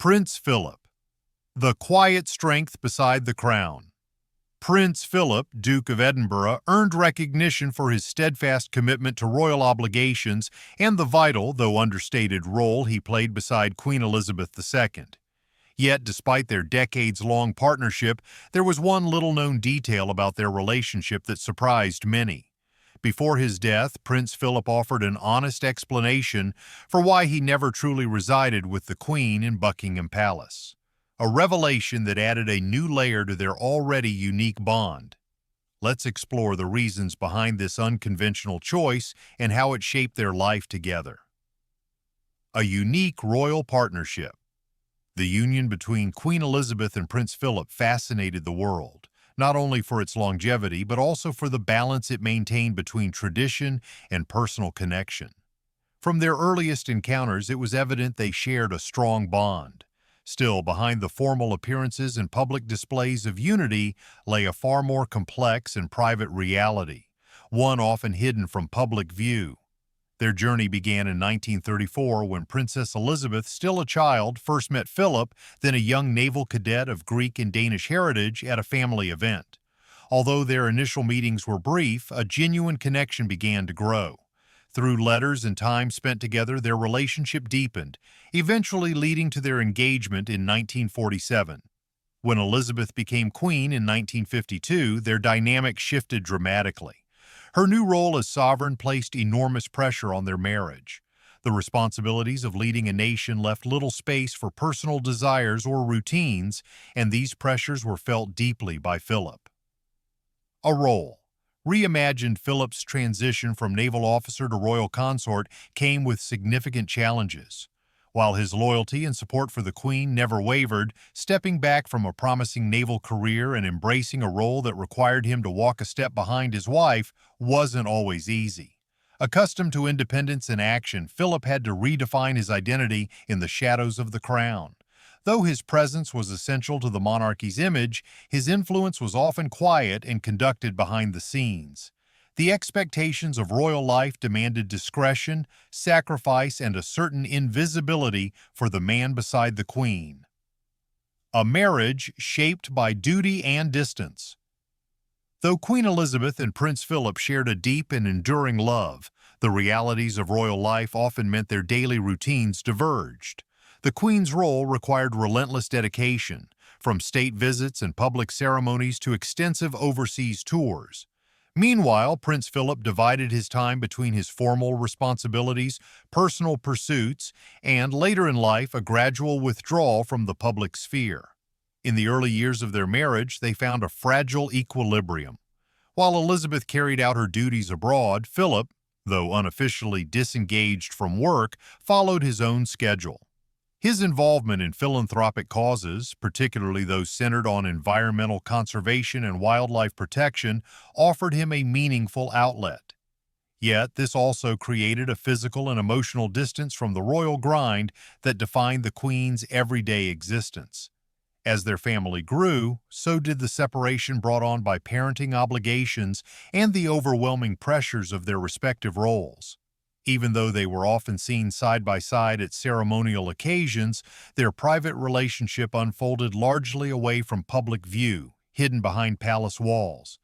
Prince Philip, the quiet strength beside the crown. Prince Philip, Duke of Edinburgh, earned recognition for his steadfast commitment to royal obligations and the vital, though understated, role he played beside Queen Elizabeth II. Yet, despite their decades-long partnership, there was one little-known detail about their relationship that surprised many. Before his death, Prince Philip offered an honest explanation for why he never truly resided with the Queen in Buckingham Palace. A revelation that added a new layer to their already unique bond. Let's explore the reasons behind this unconventional choice and how it shaped their life together. A unique royal partnership. The union between Queen Elizabeth and Prince Philip fascinated the world, not only for its longevity, but also for the balance it maintained between tradition and personal connection. From their earliest encounters, it was evident they shared a strong bond. Still, behind the formal appearances and public displays of unity lay a far more complex and private reality, one often hidden from public view. Their journey began in 1934 when Princess Elizabeth, still a child, first met Philip, then a young naval cadet of Greek and Danish heritage, at a family event. Although their initial meetings were brief, a genuine connection began to grow. Through letters and time spent together, their relationship deepened, eventually leading to their engagement in 1947. When Elizabeth became queen in 1952, their dynamic shifted dramatically. Her new role as sovereign placed enormous pressure on their marriage. The responsibilities of leading a nation left little space for personal desires or routines, and these pressures were felt deeply by Philip. A role. Reimagined, Philip's transition from naval officer to royal consort came with significant challenges. While his loyalty and support for the Queen never wavered, stepping back from a promising naval career and embracing a role that required him to walk a step behind his wife wasn't always easy. Accustomed to independence and action, Philip had to redefine his identity in the shadows of the crown. Though his presence was essential to the monarchy's image, his influence was often quiet and conducted behind the scenes. The expectations of royal life demanded discretion, sacrifice, and a certain invisibility for the man beside the Queen. A marriage shaped by duty and distance. Though Queen Elizabeth and Prince Philip shared a deep and enduring love, the realities of royal life often meant their daily routines diverged. The Queen's role required relentless dedication, from state visits and public ceremonies to extensive overseas tours. Meanwhile, Prince Philip divided his time between his formal responsibilities, personal pursuits, and, later in life, a gradual withdrawal from the public sphere. In the early years of their marriage, they found a fragile equilibrium. While Elizabeth carried out her duties abroad, Philip, though unofficially disengaged from work, followed his own schedule. His involvement in philanthropic causes, particularly those centered on environmental conservation and wildlife protection, offered him a meaningful outlet. Yet, this also created a physical and emotional distance from the royal grind that defined the Queen's everyday existence. As their family grew, so did the separation brought on by parenting obligations and the overwhelming pressures of their respective roles. Even though they were often seen side by side at ceremonial occasions, their private relationship unfolded largely away from public view, hidden behind palace walls.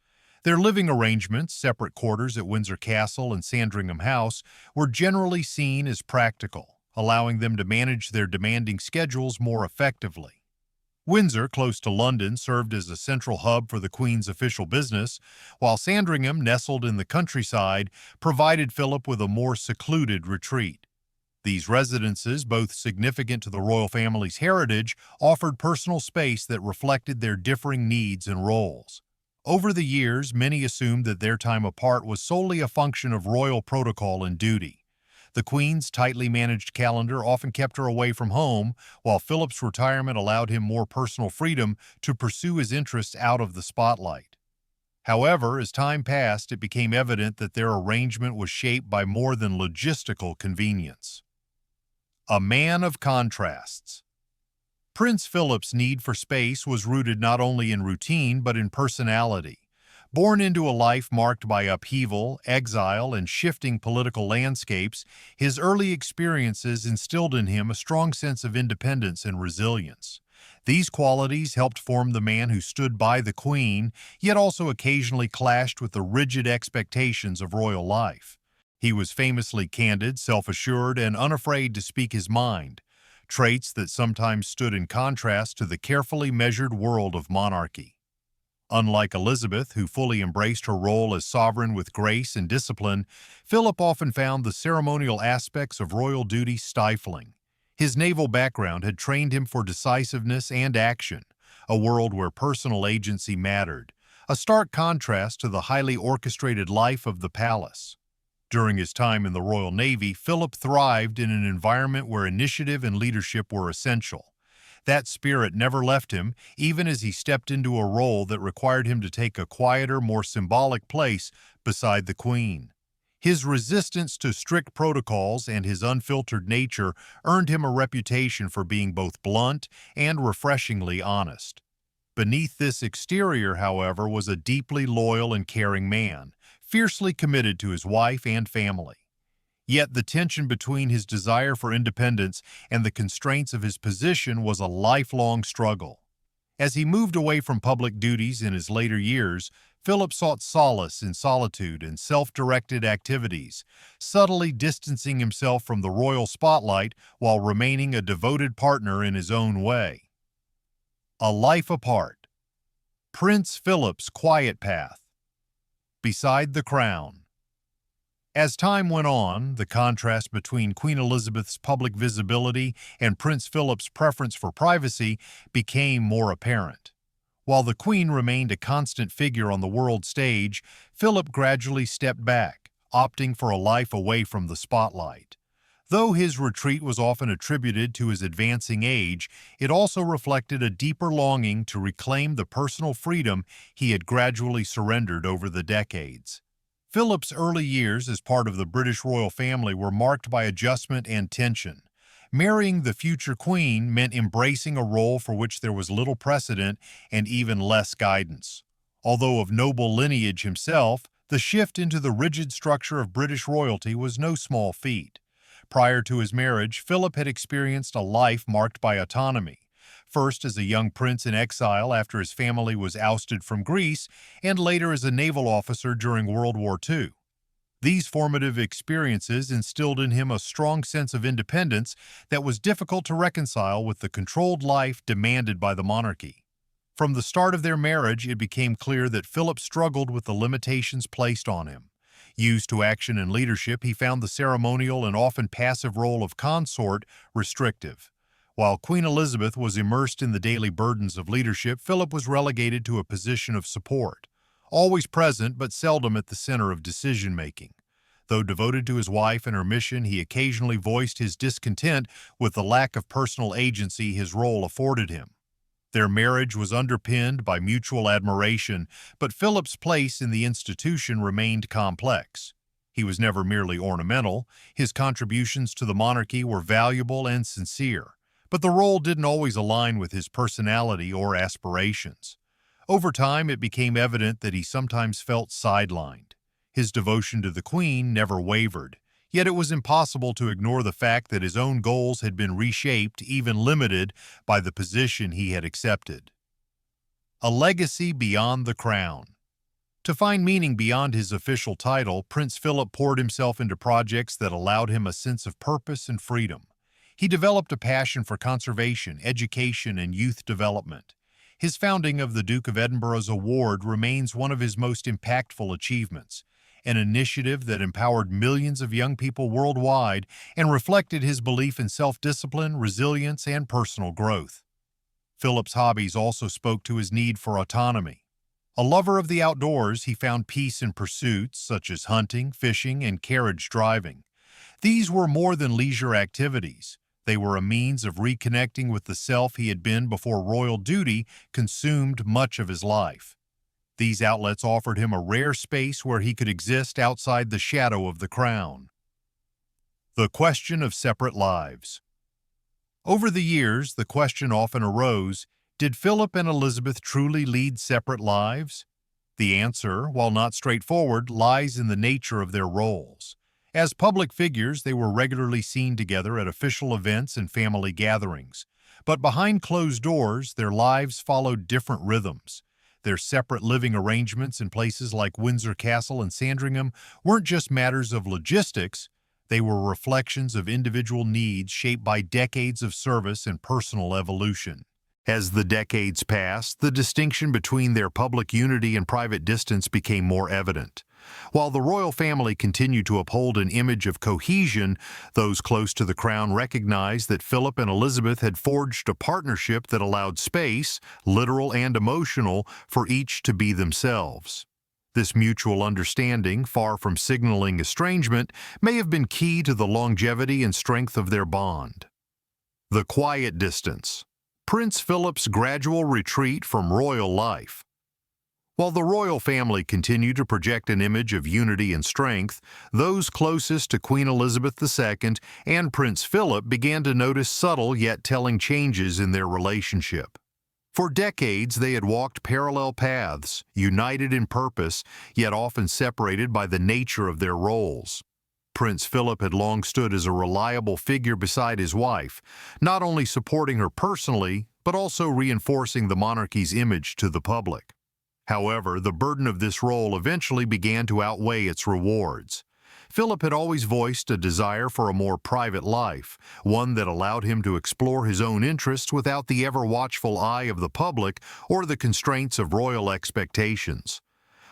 Their living arrangements, separate quarters at Windsor Castle and Sandringham House, were generally seen as practical, allowing them to manage their demanding schedules more effectively. Windsor, close to London, served as a central hub for the Queen's official business, while Sandringham, nestled in the countryside, provided Philip with a more secluded retreat. These residences, both significant to the royal family's heritage, offered personal space that reflected their differing needs and roles. Over the years, many assumed that their time apart was solely a function of royal protocol and duty. The Queen's tightly managed calendar often kept her away from home, while Philip's retirement allowed him more personal freedom to pursue his interests out of the spotlight. However, as time passed, it became evident that their arrangement was shaped by more than logistical convenience. A man of contrasts. Prince Philip's need for space was rooted not only in routine but in personality. Born into a life marked by upheaval, exile, and shifting political landscapes, his early experiences instilled in him a strong sense of independence and resilience. These qualities helped form the man who stood by the Queen, yet also occasionally clashed with the rigid expectations of royal life. He was famously candid, self-assured, and unafraid to speak his mind, traits that sometimes stood in contrast to the carefully measured world of monarchy. Unlike Elizabeth, who fully embraced her role as sovereign with grace and discipline, Philip often found the ceremonial aspects of royal duty stifling. His naval background had trained him for decisiveness and action, a world where personal agency mattered, a stark contrast to the highly orchestrated life of the palace. During his time in the Royal Navy, Philip thrived in an environment where initiative and leadership were essential. That spirit never left him, even as he stepped into a role that required him to take a quieter, more symbolic place beside the Queen. His resistance to strict protocols and his unfiltered nature earned him a reputation for being both blunt and refreshingly honest. Beneath this exterior, however, was a deeply loyal and caring man, fiercely committed to his wife and family. Yet the tension between his desire for independence and the constraints of his position was a lifelong struggle. As he moved away from public duties in his later years, Philip sought solace in solitude and self-directed activities, subtly distancing himself from the royal spotlight while remaining a devoted partner in his own way. A life apart. Prince Philip's quiet path. Beside the crown. As time went on, the contrast between Queen Elizabeth's public visibility and Prince Philip's preference for privacy became more apparent. While the Queen remained a constant figure on the world stage, Philip gradually stepped back, opting for a life away from the spotlight. Though his retreat was often attributed to his advancing age, it also reflected a deeper longing to reclaim the personal freedom he had gradually surrendered over the decades. Philip's early years as part of the British royal family were marked by adjustment and tension. Marrying the future queen meant embracing a role for which there was little precedent and even less guidance. Although of noble lineage himself, the shift into the rigid structure of British royalty was no small feat. Prior to his marriage, Philip had experienced a life marked by autonomy. First as a young prince in exile after his family was ousted from Greece, and later as a naval officer during World War II. These formative experiences instilled in him a strong sense of independence that was difficult to reconcile with the controlled life demanded by the monarchy. From the start of their marriage, it became clear that Philip struggled with the limitations placed on him. Used to action and leadership, he found the ceremonial and often passive role of consort restrictive. While Queen Elizabeth was immersed in the daily burdens of leadership, Philip was relegated to a position of support, always present but seldom at the center of decision-making. Though devoted to his wife and her mission, he occasionally voiced his discontent with the lack of personal agency his role afforded him. Their marriage was underpinned by mutual admiration, but Philip's place in the institution remained complex. He was never merely ornamental. His contributions to the monarchy were valuable and sincere, but the role didn't always align with his personality or aspirations. Over time, it became evident that he sometimes felt sidelined. His devotion to the Queen never wavered, yet it was impossible to ignore the fact that his own goals had been reshaped, even limited, by the position he had accepted. A legacy beyond the crown. To find meaning beyond his official title, Prince Philip poured himself into projects that allowed him a sense of purpose and freedom. He developed a passion for conservation, education, and youth development. His founding of the Duke of Edinburgh's award remains one of his most impactful achievements, an initiative that empowered millions of young people worldwide and reflected his belief in self-discipline, resilience, and personal growth. Philip's hobbies also spoke to his need for autonomy. A lover of the outdoors, he found peace in pursuits such as hunting, fishing, and carriage driving. These were more than leisure activities. They were a means of reconnecting with the self he had been before royal duty consumed much of his life. These outlets offered him a rare space where he could exist outside the shadow of the crown. The question of separate lives. Over the years, the question often arose, did Philip and Elizabeth truly lead separate lives? The answer, while not straightforward, lies in the nature of their roles. As public figures, they were regularly seen together at official events and family gatherings. But behind closed doors, their lives followed different rhythms. Their separate living arrangements in places like Windsor Castle and Sandringham weren't just matters of logistics, they were reflections of individual needs shaped by decades of service and personal evolution. As the decades passed, the distinction between their public unity and private distance became more evident. While the royal family continued to uphold an image of cohesion, those close to the crown recognized that Philip and Elizabeth had forged a partnership that allowed space, literal and emotional, for each to be themselves. This mutual understanding, far from signaling estrangement, may have been key to the longevity and strength of their bond. The quiet distance. Prince Philip's gradual retreat from royal life. While the royal family continued to project an image of unity and strength, those closest to Queen Elizabeth II and Prince Philip began to notice subtle yet telling changes in their relationship. For decades, they had walked parallel paths, united in purpose, yet often separated by the nature of their roles. Prince Philip had long stood as a reliable figure beside his wife, not only supporting her personally, but also reinforcing the monarchy's image to the public. However, the burden of this role eventually began to outweigh its rewards. Philip had always voiced a desire for a more private life, one that allowed him to explore his own interests without the ever-watchful eye of the public or the constraints of royal expectations.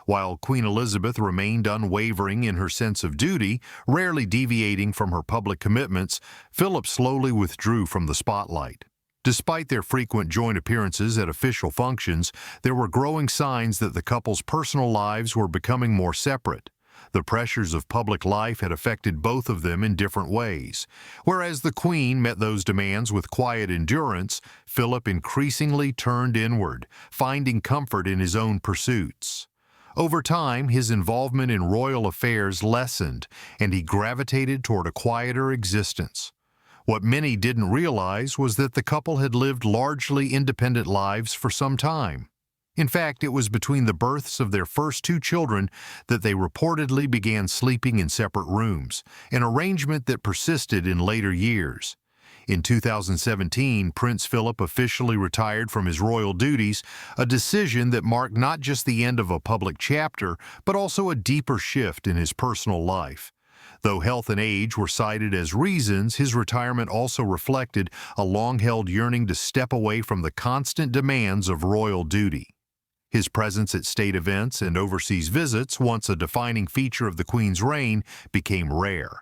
While Queen Elizabeth remained unwavering in her sense of duty, rarely deviating from her public commitments, Philip slowly withdrew from the spotlight. Despite their frequent joint appearances at official functions, there were growing signs that the couple's personal lives were becoming more separate. The pressures of public life had affected both of them in different ways. Whereas the Queen met those demands with quiet endurance, Philip increasingly turned inward, finding comfort in his own pursuits. Over time, his involvement in royal affairs lessened, and he gravitated toward a quieter existence. What many didn't realize was that the couple had lived largely independent lives for some time. In fact, it was between the births of their first two children that they reportedly began sleeping in separate rooms, an arrangement that persisted in later years. In 2017, Prince Philip officially retired from his royal duties, a decision that marked not just the end of a public chapter, but also a deeper shift in his personal life. Though health and age were cited as reasons, his retirement also reflected a long-held yearning to step away from the constant demands of royal duty. His presence at state events and overseas visits, once a defining feature of the Queen's reign, became rare.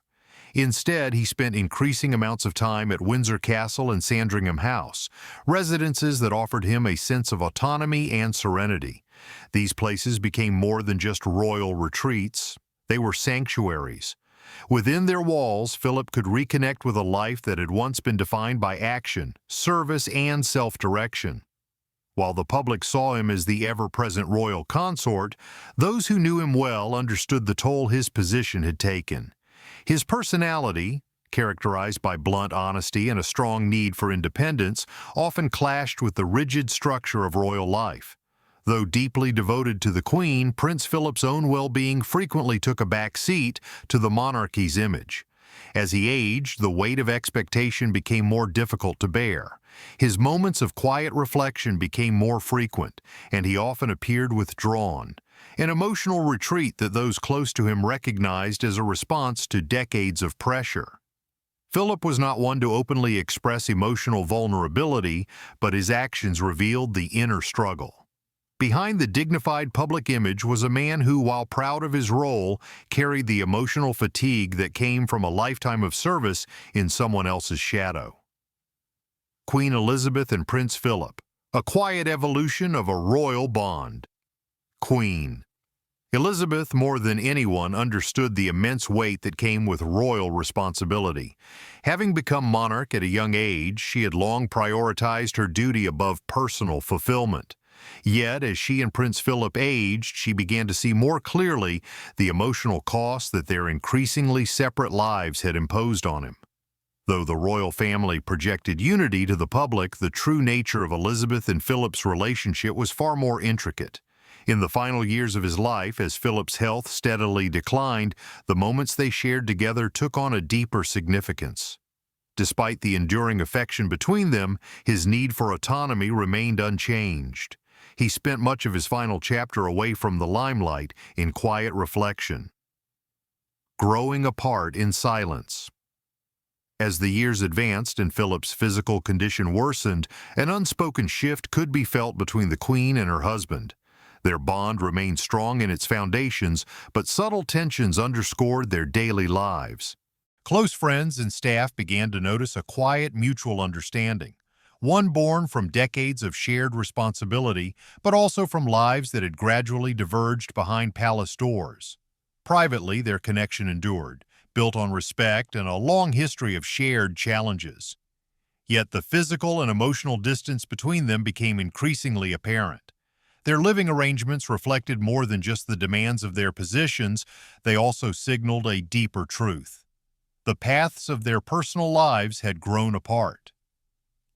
Instead, he spent increasing amounts of time at Windsor Castle and Sandringham House, residences that offered him a sense of autonomy and serenity. These places became more than just royal retreats. They were sanctuaries. Within their walls, Philip could reconnect with a life that had once been defined by action, service, and self-direction. While the public saw him as the ever-present royal consort, those who knew him well understood the toll his position had taken. His personality, characterized by blunt honesty and a strong need for independence, often clashed with the rigid structure of royal life. Though deeply devoted to the Queen, Prince Philip's own well-being frequently took a back seat to the monarchy's image. As he aged, the weight of expectation became more difficult to bear. His moments of quiet reflection became more frequent, and he often appeared withdrawn, an emotional retreat that those close to him recognized as a response to decades of pressure. Philip was not one to openly express emotional vulnerability, but his actions revealed the inner struggle. Behind the dignified public image was a man who, while proud of his role, carried the emotional fatigue that came from a lifetime of service in someone else's shadow. Queen Elizabeth and Prince Philip, a quiet evolution of a royal bond. Queen Elizabeth, more than anyone, understood the immense weight that came with royal responsibility. Having become monarch at a young age, she had long prioritized her duty above personal fulfillment. Yet, as she and Prince Philip aged, she began to see more clearly the emotional cost that their increasingly separate lives had imposed on him. Though the royal family projected unity to the public, the true nature of Elizabeth and Philip's relationship was far more intricate. In the final years of his life, as Philip's health steadily declined, the moments they shared together took on a deeper significance. Despite the enduring affection between them, his need for autonomy remained unchanged. He spent much of his final chapter away from the limelight in quiet reflection. Growing apart in silence. As the years advanced and Philip's physical condition worsened, an unspoken shift could be felt between the Queen and her husband. Their bond remained strong in its foundations, but subtle tensions underscored their daily lives. Close friends and staff began to notice a quiet mutual understanding, one born from decades of shared responsibility, but also from lives that had gradually diverged behind palace doors. Privately, their connection endured, built on respect and a long history of shared challenges. Yet the physical and emotional distance between them became increasingly apparent. Their living arrangements reflected more than just the demands of their positions, they also signaled a deeper truth. The paths of their personal lives had grown apart.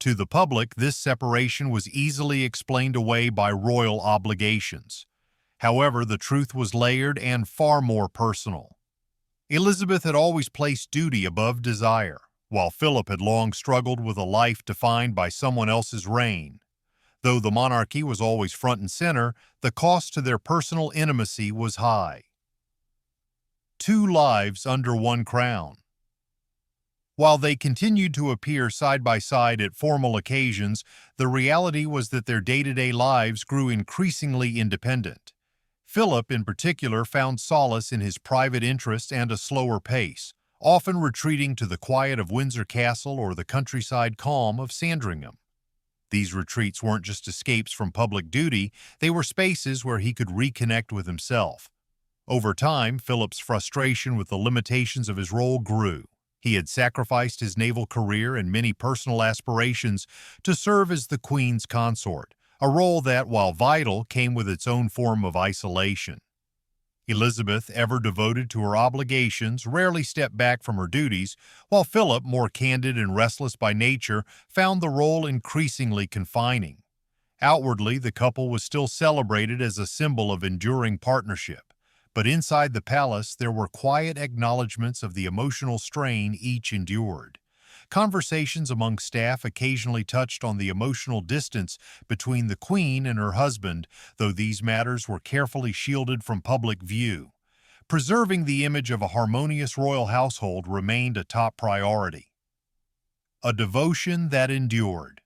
To the public, this separation was easily explained away by royal obligations. However, the truth was layered and far more personal. Elizabeth had always placed duty above desire, while Philip had long struggled with a life defined by someone else's reign. Though the monarchy was always front and center, the cost to their personal intimacy was high. 2 lives under one crown. While they continued to appear side by side at formal occasions, the reality was that their day-to-day lives grew increasingly independent. Philip, in particular, found solace in his private interests and a slower pace, often retreating to the quiet of Windsor Castle or the countryside calm of Sandringham. These retreats weren't just escapes from public duty, they were spaces where he could reconnect with himself. Over time, Philip's frustration with the limitations of his role grew. He had sacrificed his naval career and many personal aspirations to serve as the Queen's consort, a role that, while vital, came with its own form of isolation. Elizabeth, ever devoted to her obligations, rarely stepped back from her duties, while Philip, more candid and restless by nature, found the role increasingly confining. Outwardly, the couple was still celebrated as a symbol of enduring partnership, but inside the palace there were quiet acknowledgments of the emotional strain each endured. Conversations among staff occasionally touched on the emotional distance between the Queen and her husband, though these matters were carefully shielded from public view. Preserving the image of a harmonious royal household remained a top priority. A devotion that endured.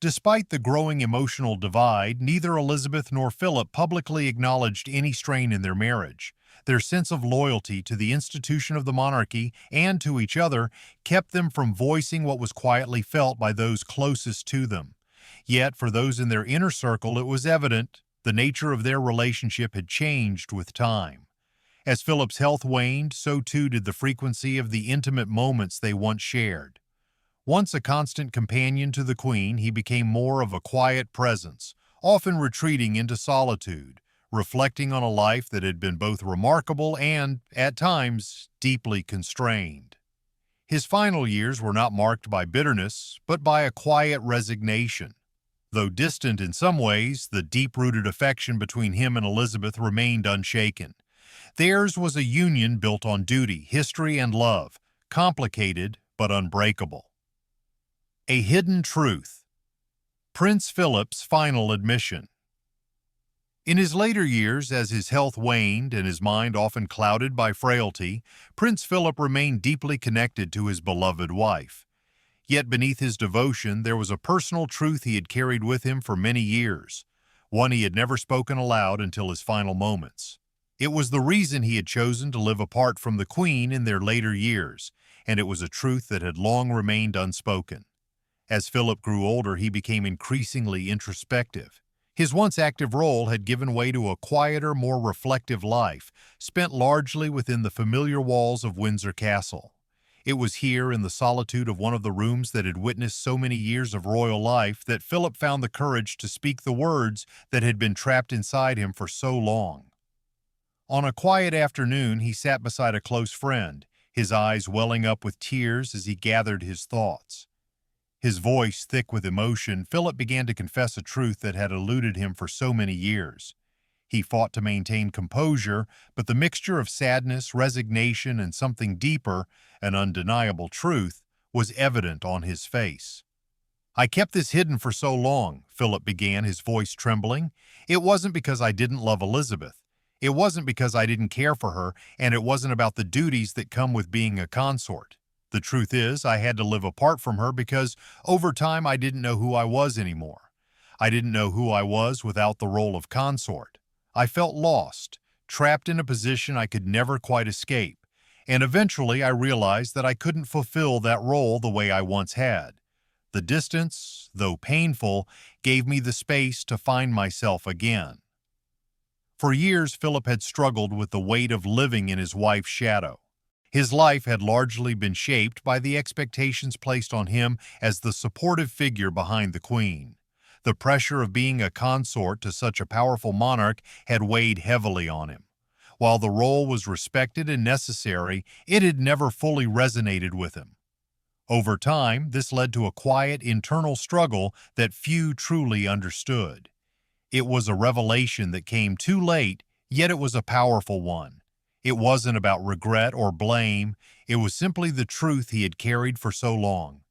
Despite the growing emotional divide, neither Elizabeth nor Philip publicly acknowledged any strain in their marriage. Their sense of loyalty to the institution of the monarchy and to each other kept them from voicing what was quietly felt by those closest to them. Yet, for those in their inner circle, it was evident the nature of their relationship had changed with time. As Philip's health waned, so too did the frequency of the intimate moments they once shared. Once a constant companion to the Queen, he became more of a quiet presence, often retreating into solitude, reflecting on a life that had been both remarkable and, at times, deeply constrained. His final years were not marked by bitterness, but by a quiet resignation. Though distant in some ways, the deep-rooted affection between him and Elizabeth remained unshaken. Theirs was a union built on duty, history, and love, complicated but unbreakable. A hidden truth. Prince Philip's final admission. In his later years, as his health waned and his mind often clouded by frailty, Prince Philip remained deeply connected to his beloved wife. Yet beneath his devotion, there was a personal truth he had carried with him for many years, one he had never spoken aloud until his final moments. It was the reason he had chosen to live apart from the Queen in their later years, and it was a truth that had long remained unspoken. As Philip grew older, he became increasingly introspective. His once active role had given way to a quieter, more reflective life, spent largely within the familiar walls of Windsor Castle. It was here, in the solitude of one of the rooms that had witnessed so many years of royal life, that Philip found the courage to speak the words that had been trapped inside him for so long. On a quiet afternoon, he sat beside a close friend, his eyes welling up with tears as he gathered his thoughts. His voice thick with emotion, Philip began to confess a truth that had eluded him for so many years. He fought to maintain composure, but the mixture of sadness, resignation, and something deeper, an undeniable truth, was evident on his face. "I kept this hidden for so long," Philip began, his voice trembling. "It wasn't because I didn't love Elizabeth. It wasn't because I didn't care for her, and it wasn't about the duties that come with being a consort. The truth is, I had to live apart from her because over time I didn't know who I was anymore. I didn't know who I was without the role of consort. I felt lost, trapped in a position I could never quite escape, and eventually I realized that I couldn't fulfill that role the way I once had. The distance, though painful, gave me the space to find myself again." For years, Philip had struggled with the weight of living in his wife's shadow. His life had largely been shaped by the expectations placed on him as the supportive figure behind the queen. The pressure of being a consort to such a powerful monarch had weighed heavily on him. While the role was respected and necessary, it had never fully resonated with him. Over time, this led to a quiet internal struggle that few truly understood. It was a revelation that came too late, yet it was a powerful one. It wasn't about regret or blame, it was simply the truth he had carried for so long.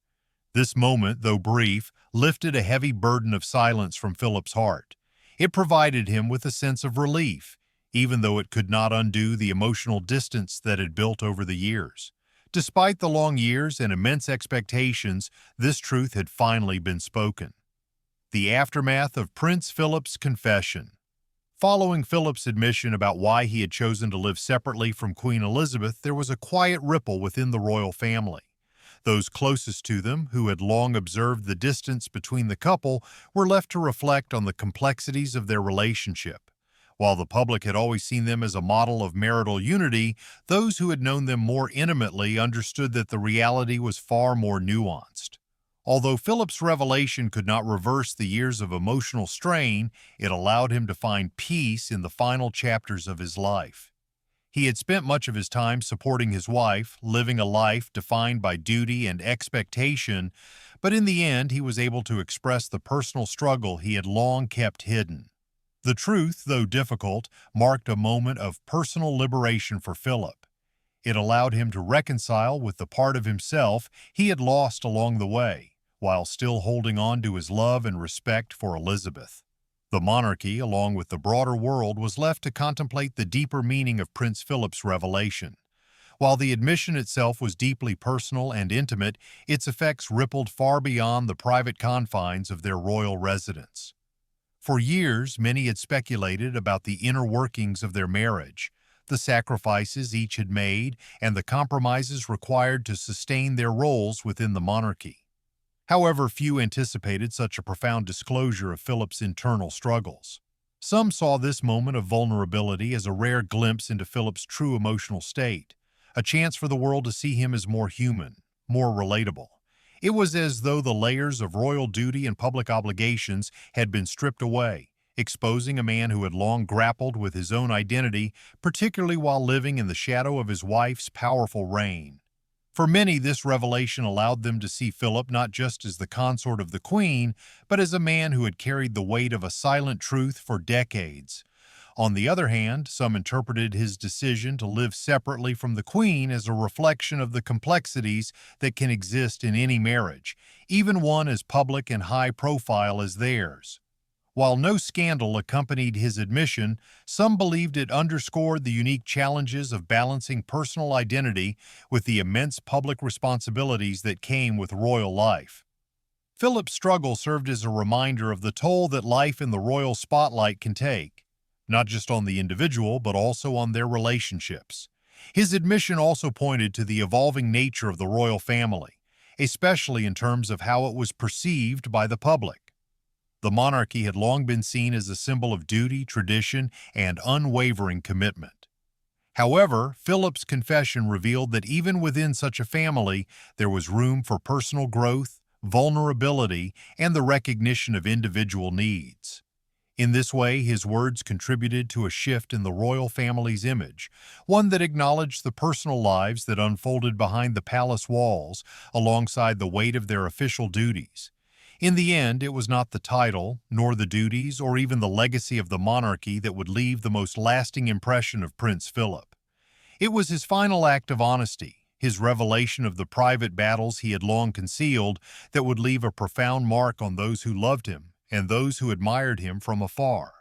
This moment, though brief, lifted a heavy burden of silence from Philip's heart. It provided him with a sense of relief, even though it could not undo the emotional distance that had built over the years. Despite the long years and immense expectations, this truth had finally been spoken. The aftermath of Prince Philip's confession. Following Philip's admission about why he had chosen to live separately from Queen Elizabeth, there was a quiet ripple within the royal family. Those closest to them, who had long observed the distance between the couple, were left to reflect on the complexities of their relationship. While the public had always seen them as a model of marital unity, those who had known them more intimately understood that the reality was far more nuanced. Although Philip's revelation could not reverse the years of emotional strain, it allowed him to find peace in the final chapters of his life. He had spent much of his time supporting his wife, living a life defined by duty and expectation, but in the end he was able to express the personal struggle he had long kept hidden. The truth, though difficult, marked a moment of personal liberation for Philip. It allowed him to reconcile with the part of himself he had lost along the way, while still holding on to his love and respect for Elizabeth. The monarchy, along with the broader world, was left to contemplate the deeper meaning of Prince Philip's revelation. While the admission itself was deeply personal and intimate, its effects rippled far beyond the private confines of their royal residence. For years, many had speculated about the inner workings of their marriage, the sacrifices each had made, and the compromises required to sustain their roles within the monarchy. However, few anticipated such a profound disclosure of Philip's internal struggles. Some saw this moment of vulnerability as a rare glimpse into Philip's true emotional state, a chance for the world to see him as more human, more relatable. It was as though the layers of royal duty and public obligations had been stripped away, exposing a man who had long grappled with his own identity, particularly while living in the shadow of his wife's powerful reign. For many, this revelation allowed them to see Philip not just as the consort of the Queen, but as a man who had carried the weight of a silent truth for decades. On the other hand, some interpreted his decision to live separately from the Queen as a reflection of the complexities that can exist in any marriage, even one as public and high-profile as theirs. While no scandal accompanied his admission, some believed it underscored the unique challenges of balancing personal identity with the immense public responsibilities that came with royal life. Philip's struggle served as a reminder of the toll that life in the royal spotlight can take, not just on the individual, but also on their relationships. His admission also pointed to the evolving nature of the royal family, especially in terms of how it was perceived by the public. The monarchy had long been seen as a symbol of duty, tradition, and unwavering commitment. However, Philip's confession revealed that even within such a family, there was room for personal growth, vulnerability, and the recognition of individual needs. In this way, his words contributed to a shift in the royal family's image, one that acknowledged the personal lives that unfolded behind the palace walls alongside the weight of their official duties. In the end, it was not the title, nor the duties, or even the legacy of the monarchy that would leave the most lasting impression of Prince Philip. It was his final act of honesty, his revelation of the private battles he had long concealed, that would leave a profound mark on those who loved him and those who admired him from afar.